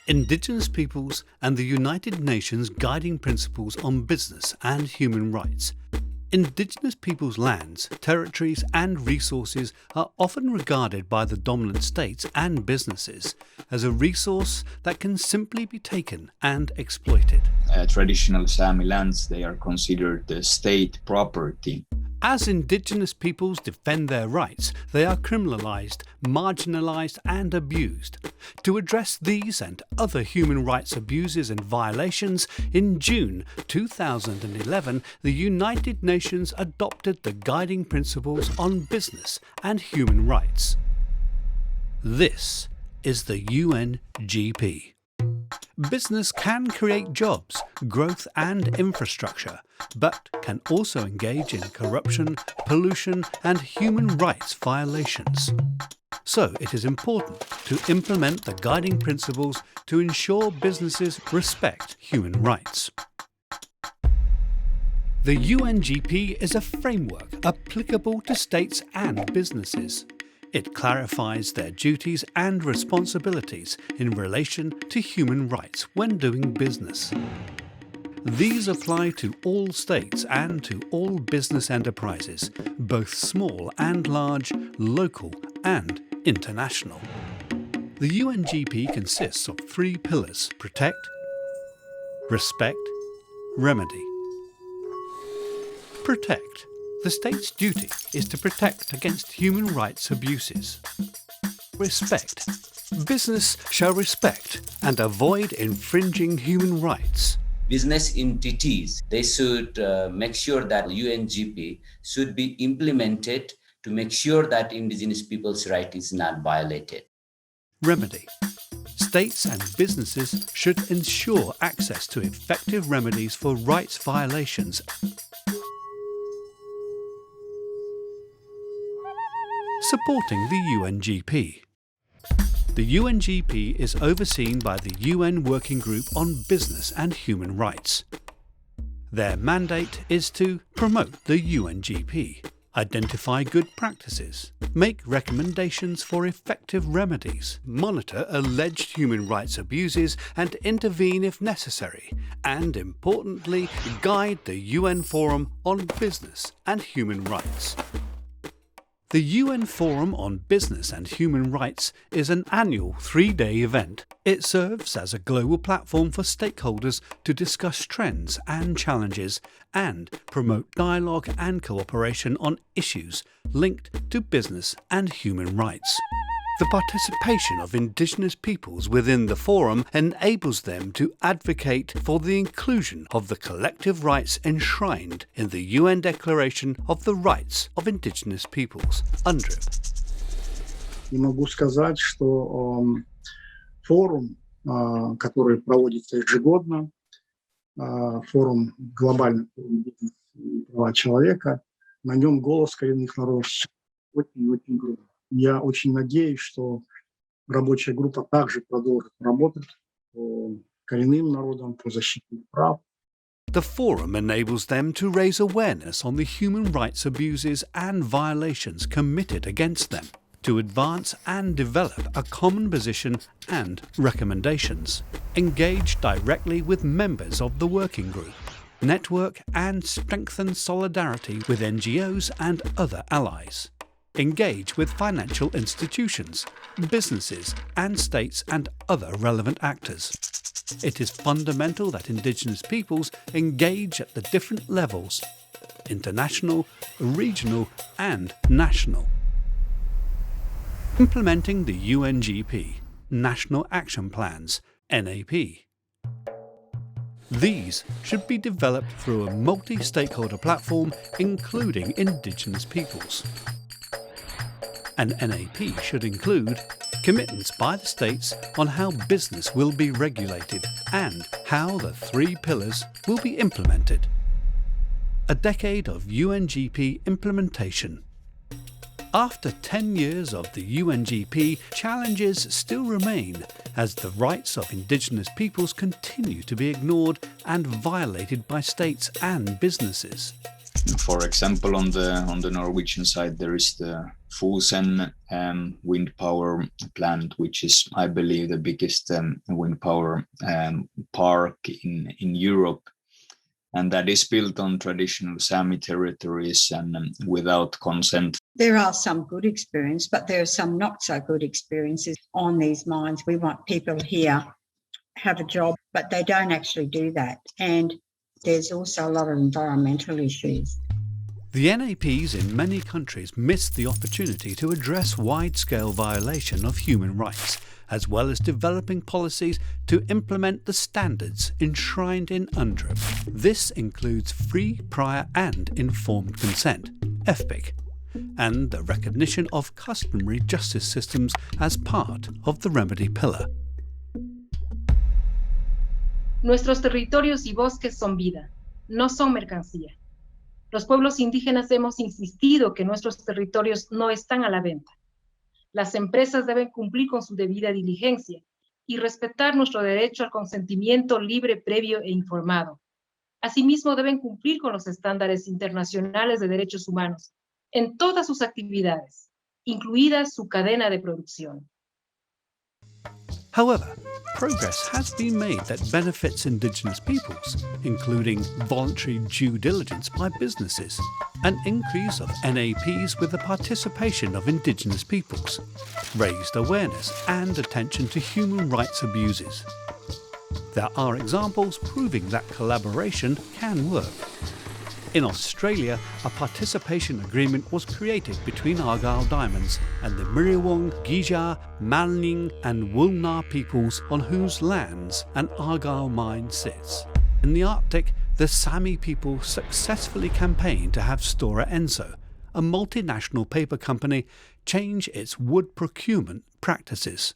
Indigenous peoples and the United Nations Guiding Principles on Business and Human Rights. Indigenous peoples' lands, territories and resources are often regarded by the dominant states and businesses as a resource that can simply be taken and exploited. Traditional Sami lands, they are considered state property. As Indigenous peoples defend their rights, they are criminalised, marginalised and abused. To address these and other human rights abuses and violations, in June 2011, the United Nations adopted the Guiding Principles on Business and Human Rights. This is the UnGP. Business can create jobs, growth and infrastructure, but can also engage in corruption, pollution and human rights violations. So it is important to implement the guiding principles to ensure businesses respect human rights. The UNGP is a framework applicable to states and businesses. It clarifies their duties and responsibilities in relation to human rights when doing business. These apply to all states and to all business enterprises, both small and large, local and international. The UNGP consists of 3 pillars: protect, respect, remedy. Protect. The state's duty is to protect against human rights abuses. Respect. Business shall respect and avoid infringing human rights. Business entities, they should make sure that UNGP should be implemented to make sure that Indigenous people's right is not violated. Remedy. States and businesses should ensure access to effective remedies for rights violations. Supporting the UNGP. The UNGP is overseen by the UN Working Group on Business and Human Rights. Their mandate is to promote the UNGP, identify good practices, make recommendations for effective remedies, monitor alleged human rights abuses and intervene if necessary, and importantly, guide the UN Forum on Business and Human Rights. The UN Forum on Business and Human Rights is an annual 3-day event. It serves as a global platform for stakeholders to discuss trends and challenges and promote dialogue and cooperation on issues linked to business and human rights. The participation of Indigenous peoples within the forum enables them to advocate for the inclusion of the collective rights enshrined in the UN Declaration of the Rights of Indigenous Peoples, UnGP. И могу сказать, что форум, который проводится ежегодно, форум глобальный бизнес и права человека, на нем голос коренных народов очень-очень громко. Я очень надеюсь, что рабочая группа также продолжит работать по коренным народам, по защите их прав. The forum enables them to raise awareness on the human rights abuses and violations committed against them, to advance and develop a common position and recommendations, engage directly with members of the working group, network and strengthen solidarity with NGOs and other allies. Engage with financial institutions, businesses and states and other relevant actors. It is fundamental that Indigenous peoples engage at the different levels: international, regional and national. Implementing the UNGP, National Action Plans, NAP. These should be developed through a multi-stakeholder platform including Indigenous peoples. An NAP should include commitments by the states on how business will be regulated and how the 3 pillars will be implemented. A decade of UNGP implementation. After 10 years of the UNGP, challenges still remain as the rights of Indigenous peoples continue to be ignored and violated by states and businesses. For example, on the Norwegian side, there is the Fosen wind power plant, which is, I believe, the biggest wind power park in Europe. And that is built on traditional Sami territories and without consent. There are some good experience, but there are some not so good experiences on these mines. We want people here have a job, but they don't actually do that. And there's also a lot of environmental issues. The NAPs in many countries miss the opportunity to address wide-scale violation of human rights, as well as developing policies to implement the standards enshrined in UnGP. This includes free, prior and informed consent, FPIC, and the recognition of customary justice systems as part of the remedy pillar. Nuestros territorios y bosques son vida, no son mercancía. Los pueblos indígenas hemos insistido que nuestros territorios no están a la venta. Las empresas deben cumplir con su debida diligencia y respetar nuestro derecho al consentimiento libre, previo e informado. Asimismo, deben cumplir con los estándares internacionales de derechos humanos en todas sus actividades, incluida su cadena de producción. However, progress has been made that benefits Indigenous peoples, including voluntary due diligence by businesses, an increase of NAPs with the participation of Indigenous peoples, raised awareness and attention to human rights abuses. There are examples proving that collaboration can work. In Australia, a participation agreement was created between Argyle Diamonds and the Miriwong, Gija, Malning and Woolnar peoples on whose lands an Argyle mine sits. In the Arctic, the Sami people successfully campaigned to have Stora Enso, a multinational paper company, change its wood procurement practices.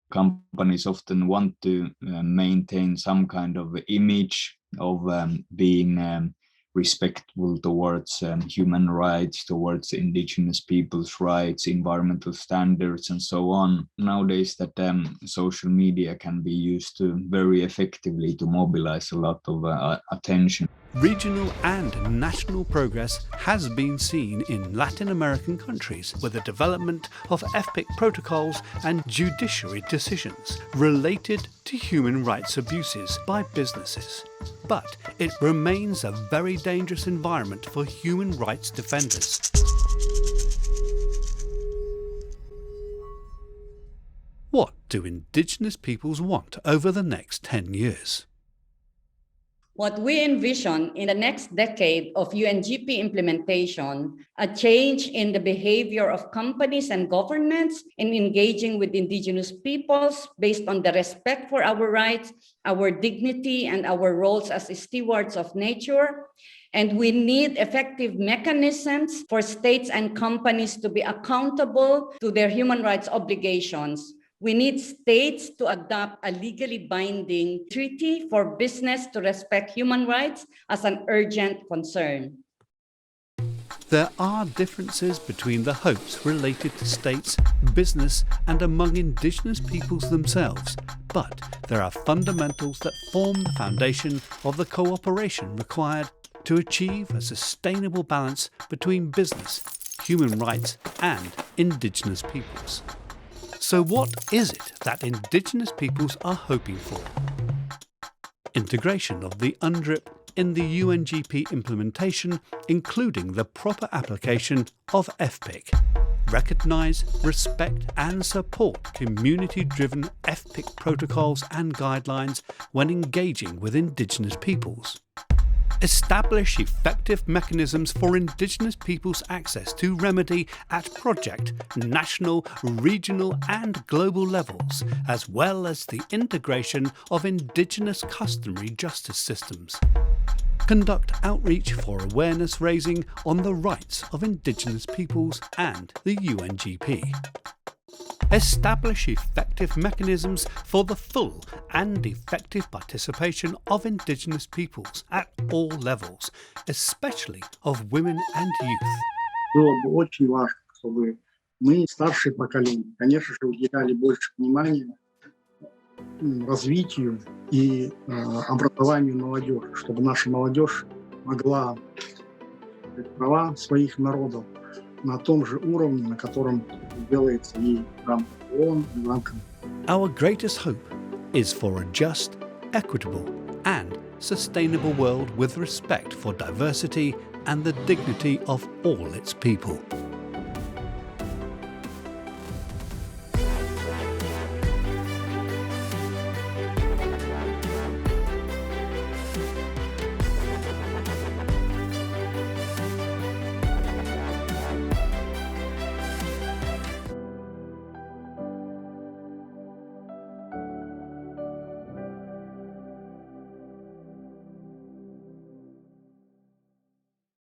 Companies often want to maintain some kind of image of being respectful towards human rights, towards Indigenous people's rights, environmental standards, and so on. Nowadays, that social media can be used very effectively to mobilize a lot of attention. Regional and national progress has been seen in Latin American countries with the development of FPIC protocols and judiciary decisions related to human rights abuses by businesses. But it remains a very dangerous environment for human rights defenders. What do Indigenous peoples want over the next 10 years? What we envision in the next decade of UNGP implementation, a change in the behavior of companies and governments in engaging with Indigenous peoples based on the respect for our rights, our dignity, and our roles as stewards of nature. And we need effective mechanisms for states and companies to be accountable to their human rights obligations. We need states to adopt a legally binding treaty for business to respect human rights as an urgent concern. There are differences between the hopes related to states, business, and among Indigenous peoples themselves, but there are fundamentals that form the foundation of the cooperation required to achieve a sustainable balance between business, human rights, and Indigenous peoples. So what is it that Indigenous peoples are hoping for? Integration of the UNDRIP in the UNGP implementation, including the proper application of FPIC. Recognise, respect and support community-driven FPIC protocols and guidelines when engaging with Indigenous peoples. Establish effective mechanisms for Indigenous peoples' access to remedy at project, national, regional and global levels, as well as the integration of Indigenous customary justice systems. Conduct outreach for awareness raising on the rights of Indigenous peoples and the UNGP. Establish effective mechanisms for the full and effective participation of Indigenous peoples at all levels, especially of women and youth. Было бы очень важно, чтобы мы, старшее поколение, конечно же, уделяли больше внимания развитию и образованию молодежи, чтобы наша молодежь могла права своих народов на том же уровне, на котором делается и в рамках ООН, и в рамках. Our greatest hope is for a just, equitable, and sustainable world with respect for diversity and the dignity of all its people.